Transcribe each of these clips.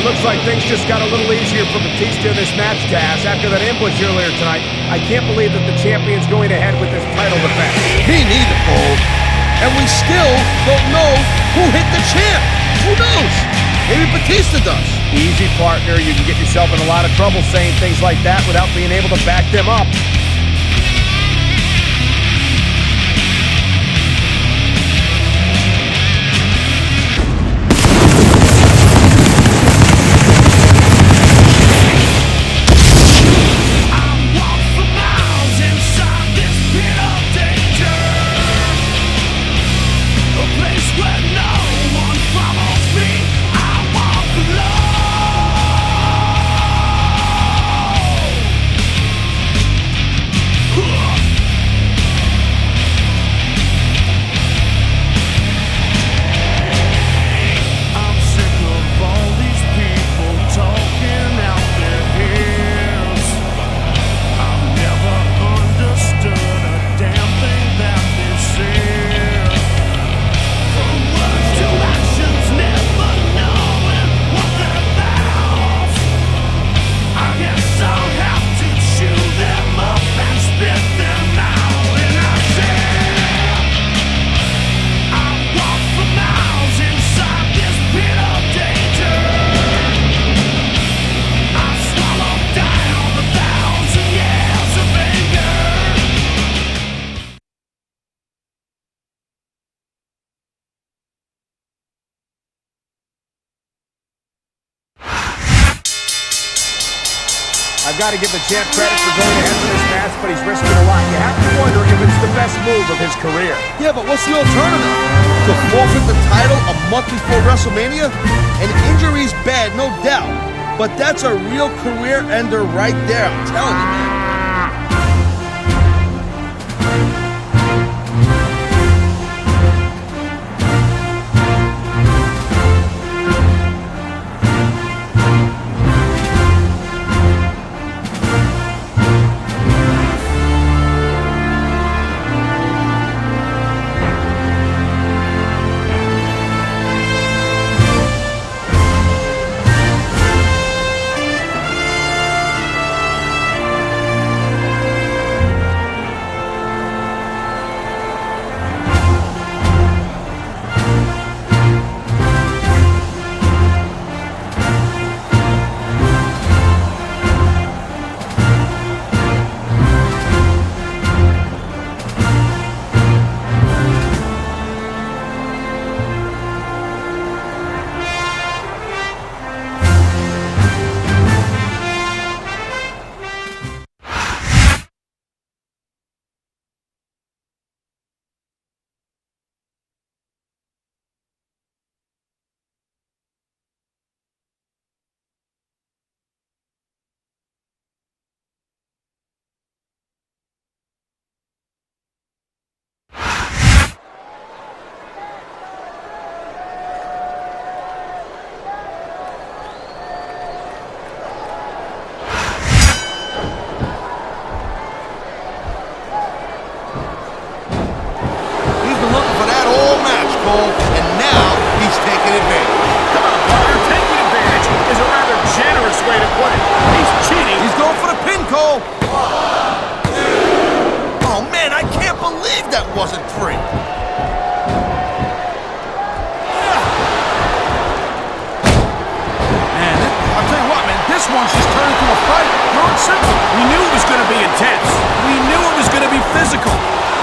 looks like things just got a little easier for Batista in this match, Taz. After that ambush earlier tonight, I can't believe that the champion's going ahead with this title defense. Me neither, Cole. And we still don't know who hit the champ. Who knows? Maybe Batista does. Easy, partner. You can get yourself in a lot of trouble saying things like that without being able to back them up. I've got to give the champ credit for going ahead with this match, but he's risking a lot. You have to wonder if it's the best move of his career. Yeah, but what's the alternative? To forfeit the title a month before WrestleMania? An injury's bad, no doubt. But that's a real career ender right there, I'm telling you, man. And now he's taking advantage. Come on, partner, taking advantage is a rather generous way to put it. He's cheating. He's going for the pin, Cole. Oh, man, I can't believe that wasn't free. Man, I'll tell you what, man, this one's just turned into a fight. Pure and simple. We knew it was going to be intense. We knew it was going to be physical.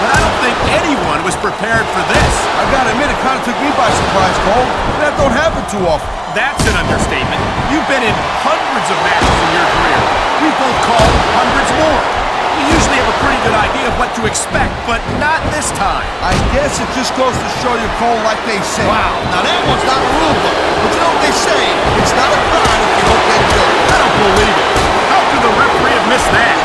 But I don't think anyone was prepared for this. I gotta admit, it kind of took me by surprise, Cole. That don't happen too often. That's an understatement. You've been in hundreds of matches in your career. We've both called hundreds more. We usually have a pretty good idea of what to expect, but not this time. I guess it just goes to show you, Cole, like they say. Wow. Now, that one's not a rule book. But you know what they say? It's not a crime if you don't get killed. I don't believe it. How could the referee have missed that?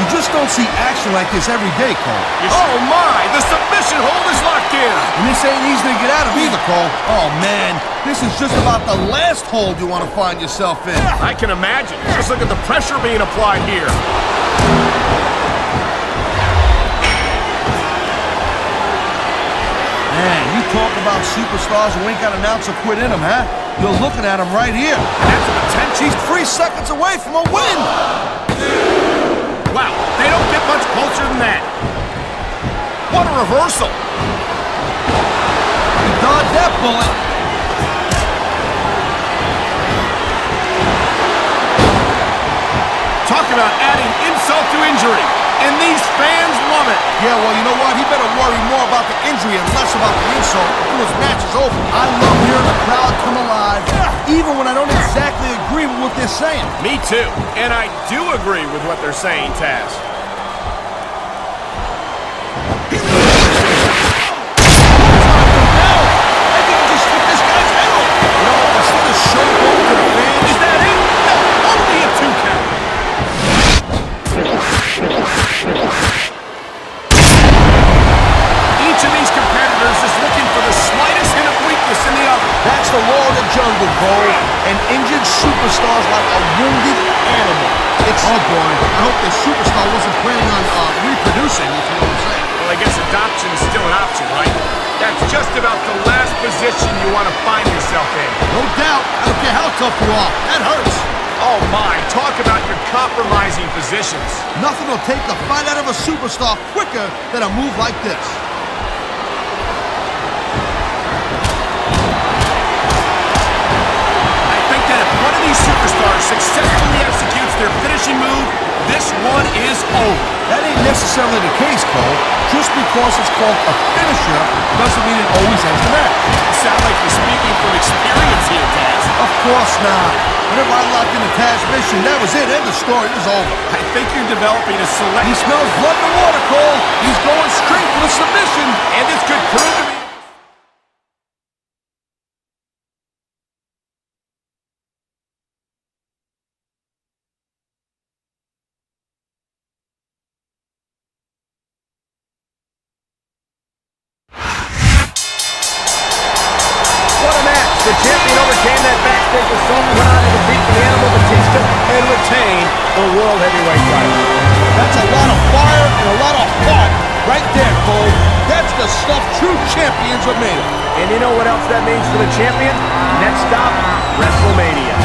You just don't see action like this every day, Cole. Oh, my! The submission hold is locked in! And this ain't easy to get out of either, Cole. Oh, man. This is just about the last hold you want to find yourself in. I can imagine. Just look at the pressure being applied here. about superstars who ain't got an ounce of quit in them, huh? You're looking at them right here. That's a potential. She's 3 seconds away from a win. Wow, they don't get much closer than that. What a reversal. He dodged that bullet. Talk about adding insult to injury. And these fans love it. Yeah, well, you know what? He better worry more about the injury and less about the insult until his match is over. I love hearing the crowd come alive, even when I don't exactly agree with what they're saying. Me too. And I do agree with what they're saying, Taz. Is that it? No, only a 2 count. Each of these competitors is looking for the slightest hint of weakness in the other. That's the law of the jungle, Cole. An injured superstar's like a wounded animal. It's boy. I hope the superstar wasn't planning on reproducing, if you know what I'm saying. Well, I guess adoption is still an option, right? That's just about the last position you want to find yourself in. No doubt. I don't care how tough you are. That hurts. Oh my, talk about your compromising positions. Nothing will take the fight out of a superstar quicker than a move like this. I think that if one of these superstars successfully executes their finishing move, this one is over. That ain't necessarily the case, Cole. Just because it's called a finisher doesn't mean it always ends the match. You sound like you're speaking from experience here, Taz. Of course not. Whenever I locked into Taz's mission, that was it. End of story. It was over. I think you're developing a select... He smells blood in the water, Cole. He's going straight for the submission. And this could prove to be... What a match! The champion overcame that backstage assault and went on to defeat the Animal Batista and retain the World Heavyweight title. That's a lot of fire and a lot of heart right there, Cole. That's the stuff true champions are made of. And you know what else that means for the champion? Next stop, WrestleMania.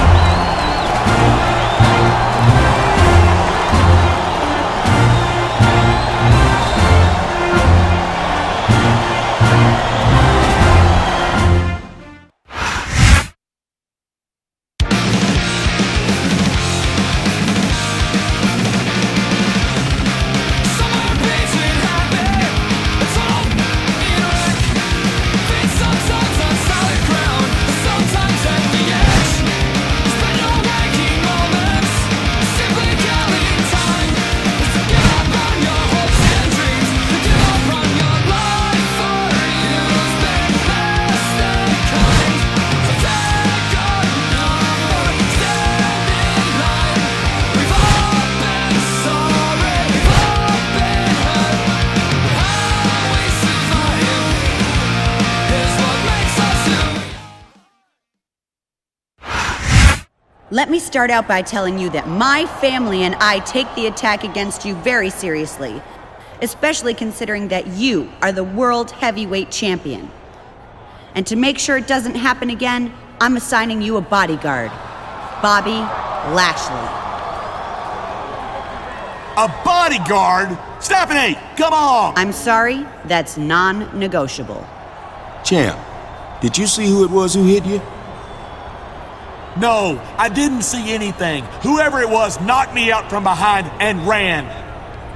Let me start out by telling you that my family and I take the attack against you very seriously, especially considering that you are the World Heavyweight Champion. And to make sure it doesn't happen again, I'm assigning you a bodyguard, Bobby Lashley. A bodyguard? Stephanie, come on! I'm sorry, that's non-negotiable. Champ, did you see who it was who hit you? No, I didn't see anything. Whoever it was knocked me out from behind and ran.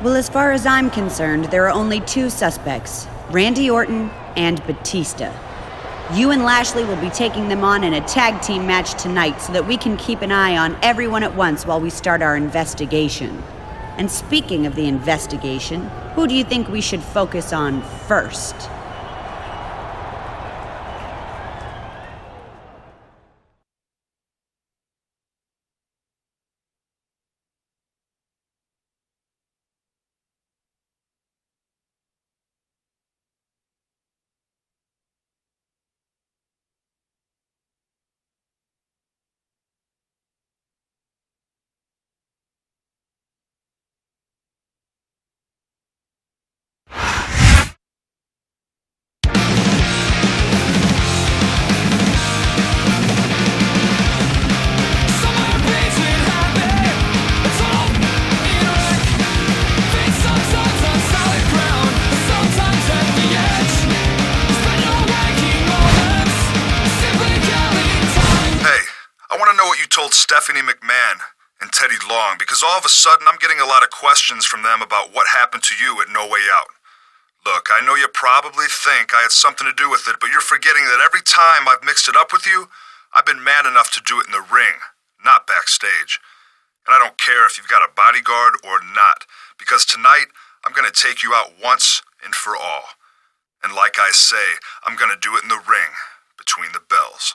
Well, as far as I'm concerned, there are only 2 suspects, Randy Orton and Batista. You and Lashley will be taking them on in a tag team match tonight so that we can keep an eye on everyone at once while we start our investigation. And speaking of the investigation, who do you think we should focus on first? told Stephanie McMahon and Teddy Long, because all of a sudden I'm getting a lot of questions from them about what happened to you at No Way Out. Look, I know you probably think I had something to do with it, but you're forgetting that every time I've mixed it up with you, I've been man enough to do it in the ring, not backstage. And I don't care if you've got a bodyguard or not, because tonight I'm going to take you out once and for all. And like I say, I'm going to do it in the ring, between the bells.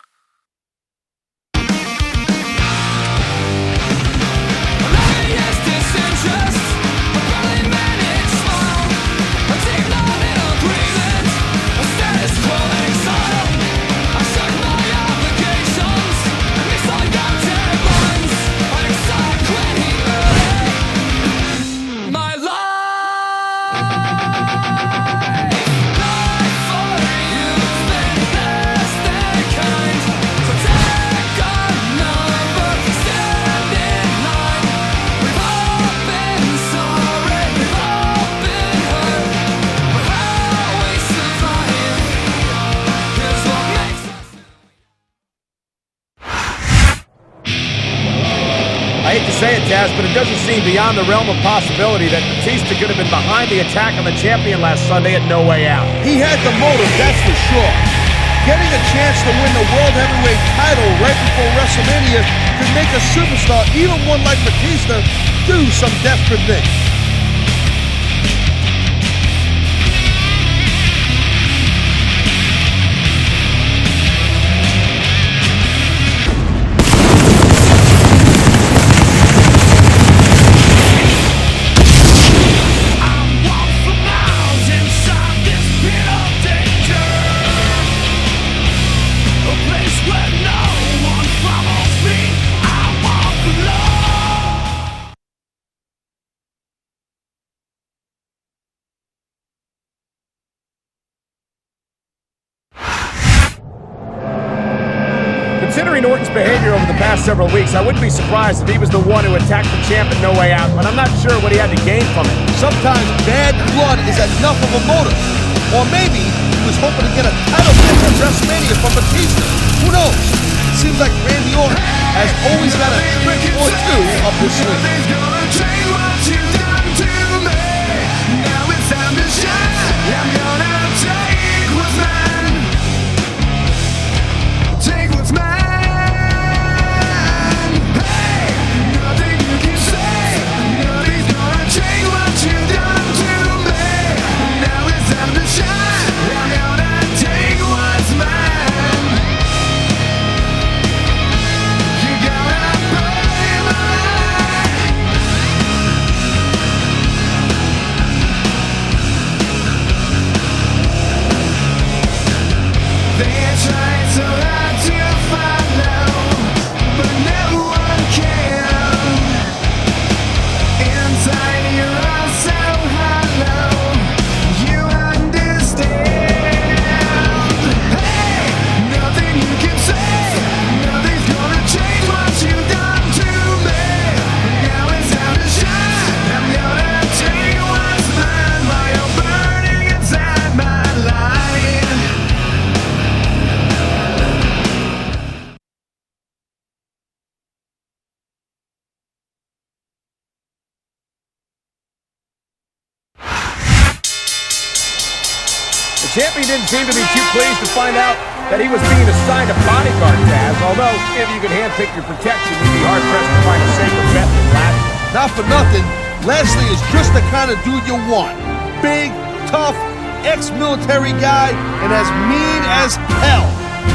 I hate to say it, Taz, but it doesn't seem beyond the realm of possibility that Batista could have been behind the attack on the champion last Sunday at No Way Out. He had the motive, that's for sure. Getting a chance to win the World Heavyweight title right before WrestleMania could make a superstar, even one like Batista, do some desperate things. Considering Orton's behavior over the past several weeks, I wouldn't be surprised if he was the one who attacked the champ at No Way Out, but I'm not sure what he had to gain from it. Sometimes bad blood is enough of a motive. Or maybe he was hoping to get a title match at WrestleMania from Batista. Who knows? Seems like Randy Orton has always got a trick or two up his sleeve. The champion didn't seem to be too pleased to find out that he was being assigned a bodyguard, Taz, although if you could handpick your protection, you'd be hard-pressed to find a safer bet than Lashley. Not for nothing, Lashley is just the kind of dude you want. Big, tough, ex-military guy, and as mean as hell.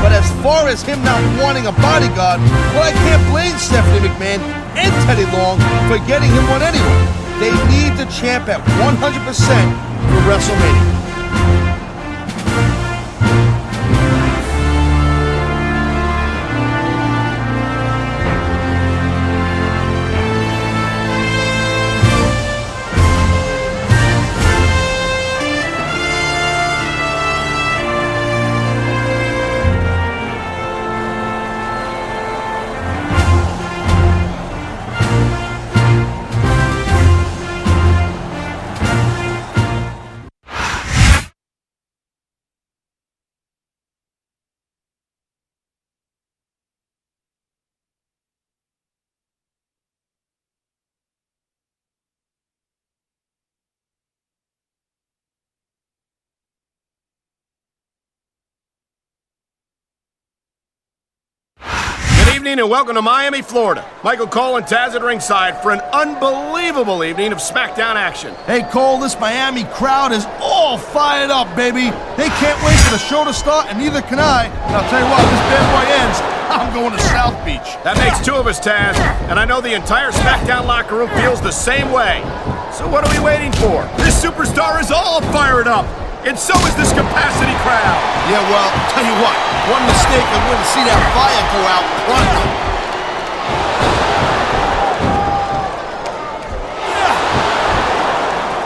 But as far as him not wanting a bodyguard, well, I can't blame Stephanie McMahon and Teddy Long for getting him one anyway. They need the champ at 100% for WrestleMania. evening and welcome to Miami, Florida. Michael Cole and Taz at ringside for an unbelievable evening of SmackDown action. Hey, Cole, this Miami crowd is all fired up, baby. They can't wait for the show to start, and neither can I. And I'll tell you what, this bad boy ends, I'm going to South Beach. That makes two of us, Taz, and I know the entire SmackDown locker room feels the same way. So what are we waiting for? This superstar is all fired up, and so is this capacity crowd. Yeah, well, tell you what, one mistake and wouldn't see that fire go out pronto.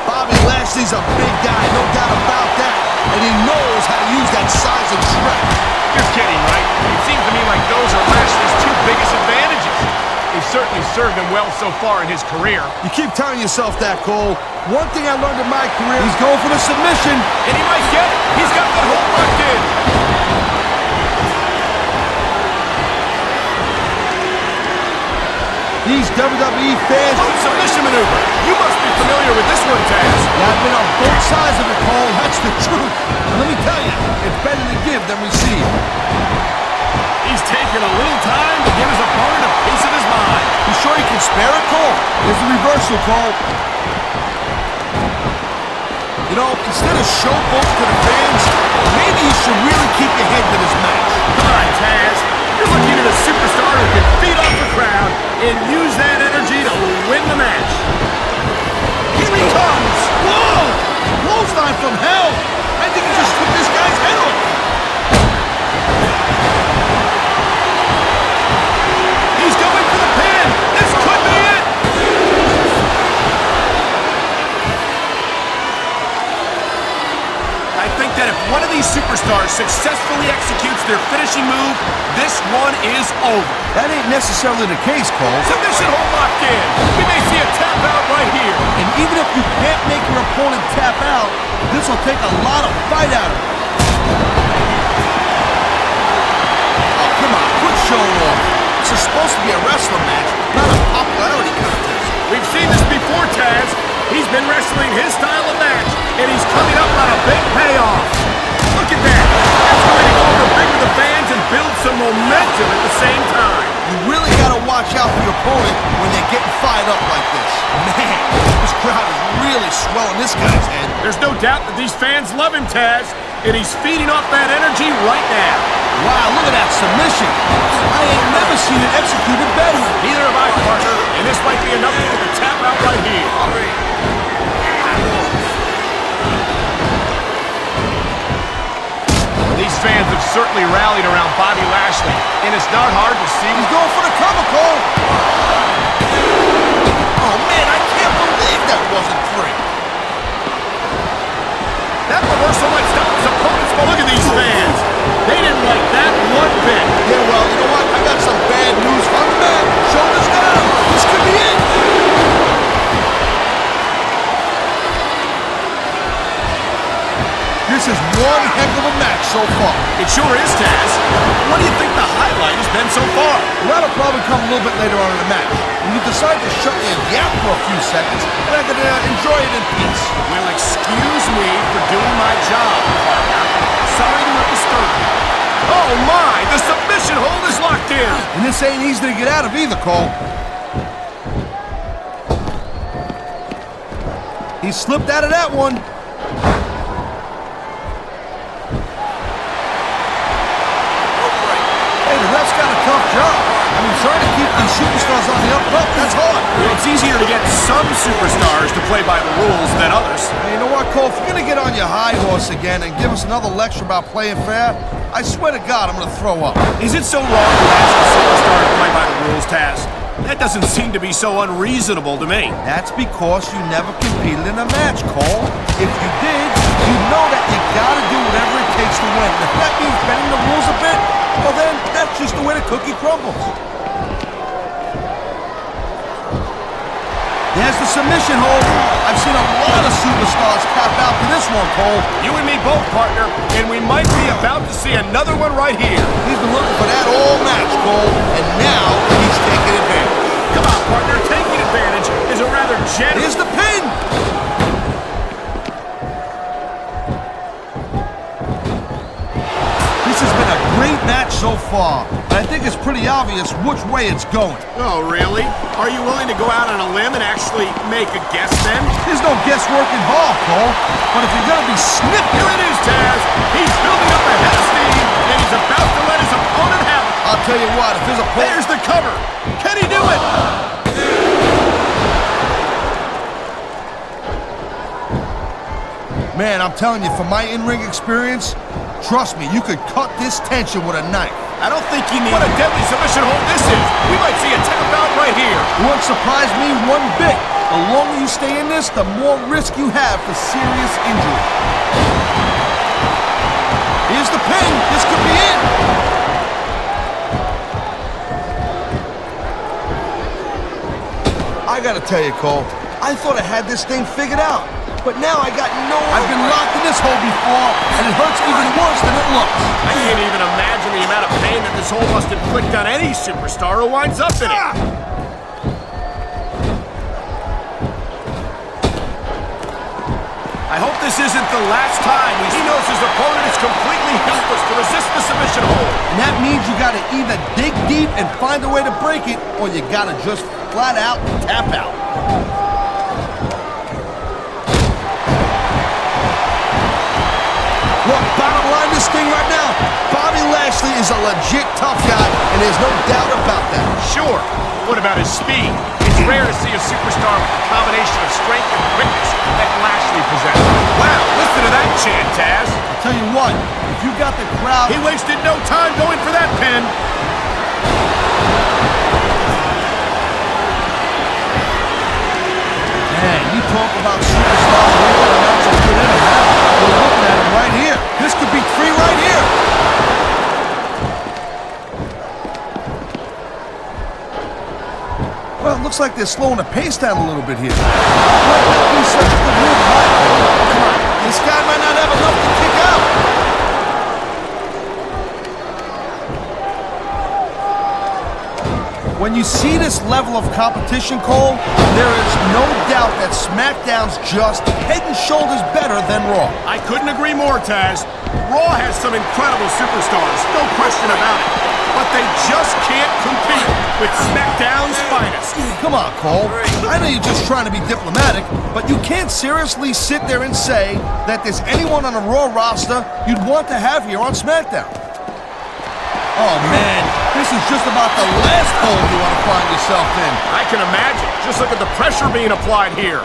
Bobby Lashley's a big guy, no doubt about that, and he knows how to use that size and strength. You're kidding, right? It seems to me like those are Lashley's two biggest advantages. He's certainly served him well so far in his career. You keep telling yourself that, Cole. One thing I learned in my career, he's going for the submission. And he might get it. He's got that hold locked in. These WWE fans... Oh, submission maneuver. You must be familiar with this one, Taz. Yeah, I've been on both sides of it, Cole. That's the truth. And let me tell you, it's better to give than receive. He's taking a little time to give his opponent a piece of his mind. You sure you can spare it, Cole? Here's the reversal, Cole. You know, instead of showboat to the fans, maybe you should really keep your head to this match. Come on, Taz. You're looking at a superstar who can feed off the crowd and use that energy to win the match. Here he comes! Whoa! Clothesline from hell! I think he just took this guy's head off. He's going for the pin! This could be it! I think that if one of these superstars successfully executes their finishing move, this one is over. That ain't necessarily the case, Cole. Submission hold locked in. We may see a tap out right here. And even if you can't make your opponent tap out, this will take a lot of fight out of him. Oh, come on, quit showing off. This is supposed to be a wrestling match, not a popularity contest. We've seen this before, Taz. He's been wrestling his style of match, and he's coming up on a big payoff. Look at that. That's going to go over big with the fans and build some momentum at the same time. You really got to watch out for your opponent when they're getting fired up like this. Man, this crowd is really swelling this guy's head. There's no doubt that these fans love him, Taz, and he's feeding off that energy right now. Wow, look at that submission. I ain't never seen it executed better. Neither have I, partner, and this might be enough for the tap out right here. These fans have certainly rallied around Bobby Lashley, and it's not hard to see. He's going for the cover, Cole. Oh, man, I can't believe that wasn't free. That reversal might stop his opponents, but look at these fans. They didn't like that one bit. Yeah, well, you know what? I got some bad news from the man. Shoulders down. This could be it. This is one heck of a match so far. It sure is, Taz. What do you think the highlight has been so far? Well, that'll probably come a little bit later on in the match. When you decide to shut your yap for a few seconds, and I can enjoy it in peace. Well, excuse me for doing my job, partner. Sorry to have disturbed you. Oh, my! The submission hold is locked in! And this ain't easy to get out of either, Cole. He slipped out of that one. The ref's got a tough job. I mean, trying to keep these superstars on the up, that's hard. Well, it's easier to get some superstars to play by the rules than others. Hey, you know what, Cole? If you're going to get on your high horse again and give us another lecture about playing fair, I swear to God, I'm going to throw up. Is it so wrong to ask a superstar to play by the rules, Taz? That doesn't seem to be so unreasonable to me. That's because you never competed in a match, Cole. If you did, you know that you got to do whatever it takes to win. And if that means bending the rules a bit, well then, that's just the way the cookie crumbles. There's the submission hold. I've seen a lot of superstars tap out to this one, Cole. You and me both, partner, and we might be about to see another one right here. He's been looking for that all match, Cole, and now he's taking advantage. Come on, partner, taking advantage is a rather generous... Here's the pin! This has been a great match match so far, but I think it's pretty obvious which way it's going. Oh, really? Are you willing to go out on a limb and actually make a guess then? There's no guesswork involved, Cole. But if you're gonna be snipped, Here it is, Taz. He's building up a head of steam, and he's about to let his opponent have it. I'll tell you what, if his opponent... There's the cover. Can he do it? Man, I'm telling you, from my in-ring experience, trust me, you could cut this tension with a knife. I don't think he needs... What a deadly submission hold this is. We might see a tap out right here. It won't surprise me one bit. The longer you stay in this, the more risk you have for serious injury. Here's the pin. This could be it. I gotta tell you, Cole, I thought I had this thing figured out. But now I got no... I've been locked in this hole before, and it hurts even worse than it looks. I can't even imagine the amount of pain that this hole must inflict on any superstar who winds up in it. I hope this isn't the last time. He knows his opponent is completely helpless to resist the submission hold. And that means you gotta either dig deep and find a way to break it, or you gotta just flat out tap out. Look, bottom line this thing right now, Bobby Lashley is a legit tough guy, and there's no doubt about that. Sure. What about his speed? It's rare to see a superstar with a combination of strength and quickness that Lashley possesses. Wow, listen to that chant, Taz. I'll tell you what, if you got the crowd... He wasted no time going for that pin. Man, you talk about superstars who are not so good in it. We're looking at him right here. This could be 3 right here. Well, it looks like they're slowing the pace down a little bit here. Might not be such a good move, right? Come on, this guy might not have enough to kick out. When you see this level of competition, Cole, there is no doubt that SmackDown's just head and shoulders better than Raw. I couldn't agree more, Taz. Raw has some incredible superstars, no question about it. But they just can't compete with SmackDown's finest. Come on, Cole. I know you're just trying to be diplomatic, but you can't seriously sit there and say that there's anyone on the Raw roster you'd want to have here on SmackDown. Oh, man, this is just about the last hole you want to find yourself in. I can imagine. Just look at the pressure being applied here.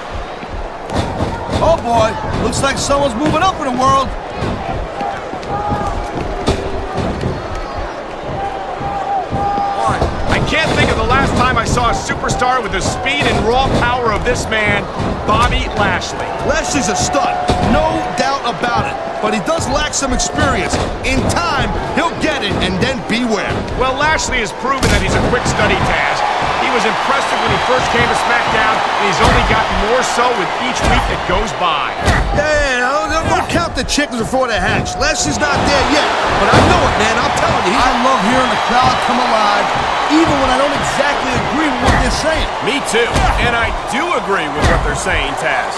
Oh, boy, looks like someone's moving up in the world. I can't think of the last time I saw a superstar with the speed and raw power of this man, Bobby Lashley. Lashley's a stud, no doubt about it. But he does lack some experience. In time, he'll get it, and then beware. Well, Lashley has proven that he's a quick study, Taz. He was impressive when he first came to SmackDown, and he's only gotten more so with each week that goes by. Yeah, don't count the chickens before they hatch. Lashley's not there yet, but I know it, man. I'm telling you. I love hearing the crowd come alive, even when I don't exactly agree with what they're saying. Me too, and I do agree with what they're saying, Taz.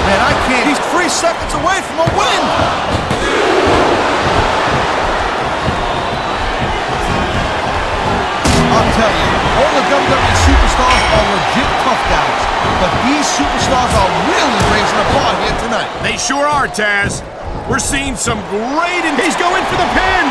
Man, I can't. He's 3 seconds away from a win. I'll tell you, all the WWE superstars are legit tough guys, but these superstars are really raising the bar here tonight. They sure are, Taz. We're seeing some great... He's going for the pin!